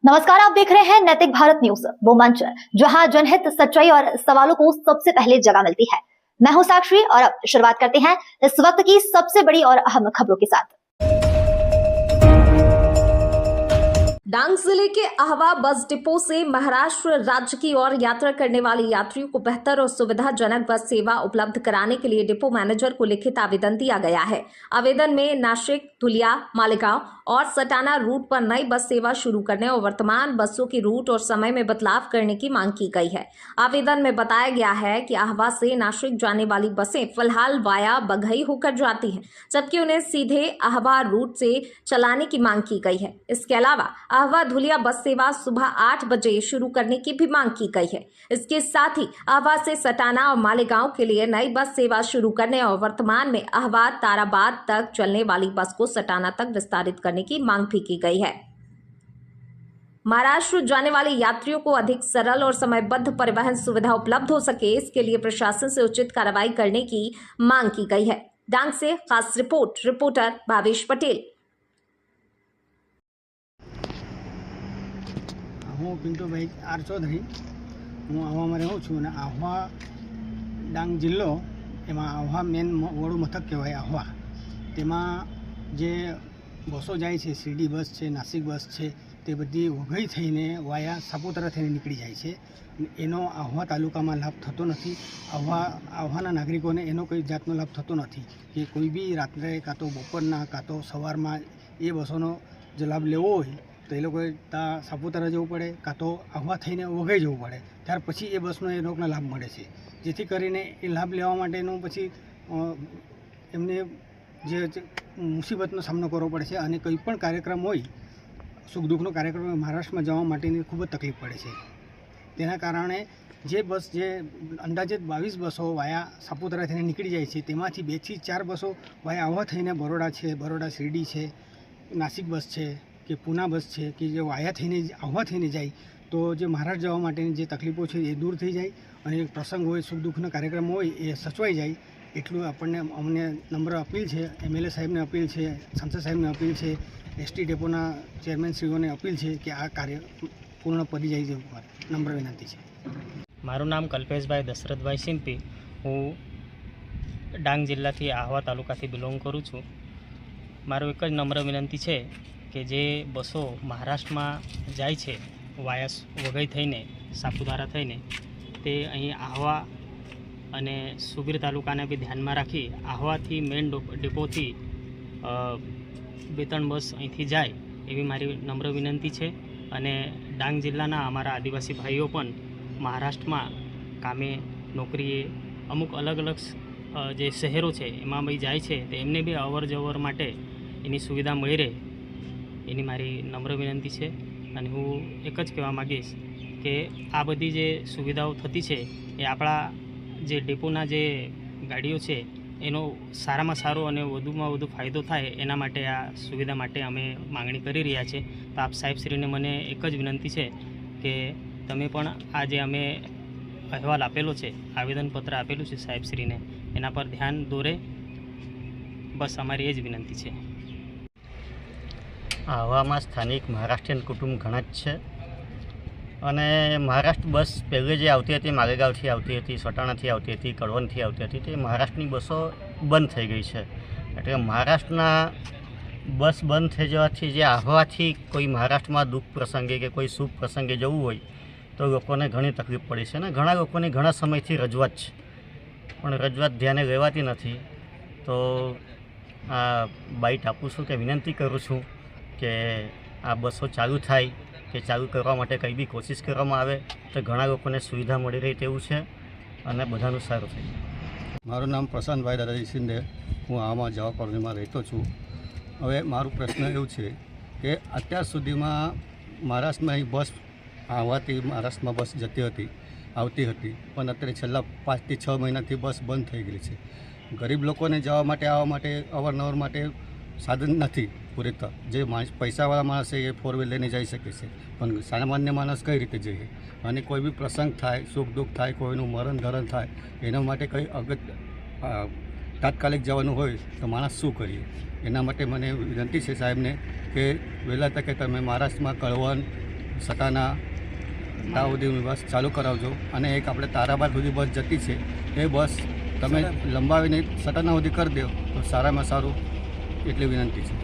नमस्कार, आप देख रहे हैं नैतिक भारत न्यूज, वो मंच जहां जनहित, सच्चाई और सवालों को सबसे पहले जगह मिलती है। मैं हूं साक्षी और अब शुरुआत करते हैं इस वक्त की सबसे बड़ी और अहम खबरों के साथ। डांग जिले के अहवा बस डिपो से महाराष्ट्र राज्य की ओर यात्रा करने वाले यात्रियों को बेहतर और सुविधाजनक बस सेवा उपलब्ध कराने के लिए डिपो मैनेजर को लिखित आवेदन दिया गया है। आवेदन में नासिक, धुलिया, मालेगांव और सटाना रूट पर नई बस सेवा शुरू करने और वर्तमान बसों की रूट और समय में बदलाव करने की मांग की गई है। आवेदन में बताया गया है कि अहवा से नासिक जाने वाली बसें फिलहाल वाया बघई होकर जाती हैं, जबकि उन्हें सीधे अहवा रूट से चलाने की मांग की गई है। इसके अलावा अहवा धुलिया बस सेवा सुबह 8 बजे शुरू करने की भी मांग की गई है। इसके साथ ही अहवा से सटाना और मालेगांव के लिए नई बस सेवा शुरू करने और वर्तमान में अहवा ताराबाद तक चलने वाली बस को सटाना तक विस्तारित करने की मांग भी की गई है। महाराष्ट्र जाने वाले यात्रियों को अधिक सरल और समयबद्ध परिवहन सुविधा उपलब्ध हो सके, इसके लिए प्रशासन से उचित कार्रवाई करने की मांग की गई है। डांग से खास रिपोर्टर भावेश पटेल। हूँ पिंटूभाई आर चौधरी, हूँ आह्वामां रहूँ छूँ ने आह्वा डांग जिल्लो एमां आह्वा मेन वडू मथक कहेवाय आह्वा। तेमां जे बसों जाय छे, सीडी बस है, नासिक बस है, ते बधी वघई थईने वाया सापुतारा थईने निकળી જાય છે। એનો આહવા તાલુકામાં લાભ થતો નથી। આહવાના નાગરિકોને એનો કોઈ જાતનો લાભ થતો નથી કે કોઈ બી રાત્રે કાં તો બપોરના કાં તો સવારમાં એ બસોનો જો લાભ લેવો હોય તો એ લોકોએ ત્યાં સાપુતારા જવું પડે કાં તો આહવા થઈને વઘઈ જવું પડે, ત્યાર પછી એ બસનો એ લોકોને લાભ મળે છે। જેથી કરીને એ લાભ લેવા માટેનું પછી એમને જે મુસીબતનો સામનો કરવો પડે છે અને કોઈ પણ કાર્યક્રમ હોય, સુખ દુઃખનો કાર્યક્રમ મહારાષ્ટ્રમાં જવા માટેની ખૂબ જ તકલીફ પડે છે। તેના કારણે જે બસ જે અંદાજિત 22 બસો વાયા સાપુતારા થઈને નીકળી જાય છે, તેમાંથી 2 થી 4 બસો વાયા આહવા થઈને બરોડા છે, બરોડા શિરડી છે, નાસિક બસ છે કે પૂના બસ છે કે જે વાયા થઈને આહવા થઈને જાય તો જે મહારાષ્ટ્ર જવા માટેની જે તકલીફો છે એ દૂર થઈ જાય અને પ્રસંગ હોય, સુખ દુઃખનો કાર્યક્રમ હોય એ સચવાઈ જાય। એટલું આપણને અમને નમ્ર અપીલ છે, એમએલએ સાહેબને અપીલ છે, સાંસદ સાહેબને અપીલ છે, એસટી ડેપોના ચેરમેનશ્રીઓને અપીલ છે કે આ કાર્ય પૂર્ણ પડી જાય છે। નમ્ર વિનંતી છે। મારું નામ કલ્પેશભાઈ દશરથભાઈ સિંપી, હું ડાંગ જિલ્લાથી આહવા તાલુકાથી બિલોંગ કરું છું। મારો એક જ નમ્ર વિનંતી છે કે જે બસો મહારાષ્ટ્રમાં જાય છે વાયા વઘઈ થઈને સાપુતારા થઈને, તે અહીં આહવા અને સુબીર તાલુકાને બી ધ્યાનમાં રાખી આહવાથી મેઇન ડિપોથી 2-3 બસ અહીંથી જાય એવી મારી નમ્ર વિનંતી છે। અને ડાંગ જિલ્લાના અમારા આદિવાસી ભાઈઓ પણ મહારાષ્ટ્રમાં કામે, નોકરીએ, અમુક અલગ અલગ જે શહેરો છે એમાં બી જાય છે, તો એમને બી અવર જવર માટે એની સુવિધા મળી રહે એની મારી નમ્ર વિનંતી છે। અને હું એક જ કહેવા માગીશ કે આ બધી જે સુવિધાઓ થતી છે એ આપણા જે ડેપોના જે ગાડીઓ છે એનો સારામાં સારો અને વધુમાં વધુ ફાયદો થાય એના માટે આ સુવિધા માટે અમે માંગણી કરી રહ્યા છે। તો આપ સાહેબશ્રીને મને એક જ વિનંતી છે કે તમે પણ આ જે અમે અહેવાલ આપેલો છે, આવેદનપત્ર આપેલું છે સાહેબશ્રીને, એના પર ધ્યાન દોરે, બસ અમારી એ જ વિનંતી છે। આહવામાં સ્થાનિક મહારાષ્ટ્રીયન કુટુંબ ઘણા જ છે અને મહારાષ્ટ્ર બસ પહેલે જે આવતી હતી માલેગાંવથી આવતી હતી, સટાણાથી આવતી હતી, કડવનથી આવતી હતી, તે મહારાષ્ટ્રની બસો બંધ થઈ ગઈ છે। એટલે મહારાષ્ટ્રના બસ બંધ થઈ જવાથી જે આહવાથી કોઈ મહારાષ્ટ્રમાં દુઃખ પ્રસંગે કે કોઈ શુભ પ્રસંગે જવું હોય તો લોકોને ઘણી તકલીફ પડી છે અને ઘણા લોકોની ઘણા સમયથી રજૂઆત છે, પણ રજૂઆત ધ્યાને લેવાતી નથી। તો આ બાઇટ આપું છું કે વિનંતી કરું છું કે આ બસો ચાલુ થાય કે ચાલુ કરવા માટે કંઈ બી કોશિશ કરવામાં આવે તો ઘણા લોકોને સુવિધા મળી રહે તેવું છે અને બધાનું સારું થાય। મારું નામ પ્રશાંતભાઈ દાદાજી શિંદે, હું આમાં જવા કોલોનીમાં રહેતો છું। હવે મારો પ્રશ્ન એવું છે કે અત્યાર સુધીમાં મહારાષ્ટ્રમાં અહીં બસ આવવાથી મહારાષ્ટ્રમાં બસ જતી હતી, આવતી હતી, પણ અત્યારે છેલ્લા 5 થી 6 મહિનાથી બસ બંધ થઈ ગઈ છે। ગરીબ લોકોને જવા માટે આવવા માટે અવારનવાર માટે સાધન નથી પૂરતા। જે પૈસાવાળા માણસ છે એ 4 વ્હીલ લઈને જઈ શકે છે, પણ સામાન્ય માણસ કઈ રીતે જઈએ? અને કોઈ બી પ્રસંગ થાય, સુખ દુઃખ થાય, કોઈનું મરણ ધરણ થાય, એના માટે કંઈ તાત્કાલિક જવાનું હોય તો માણસ શું કરીએ? એના માટે મને વિનંતી છે સાહેબને કે વહેલા તકે તમે મહારાષ્ટ્રમાં કળવણ, સટાના તા સુધીની બસ ચાલુ કરાવજો અને એક આપણે તારાબાર સુધી બસ જતી છે એ બસ તમે લંબાવીને સટાના સુધી કરી દો તો સારામાં સારું એટલી વિનંતી છે.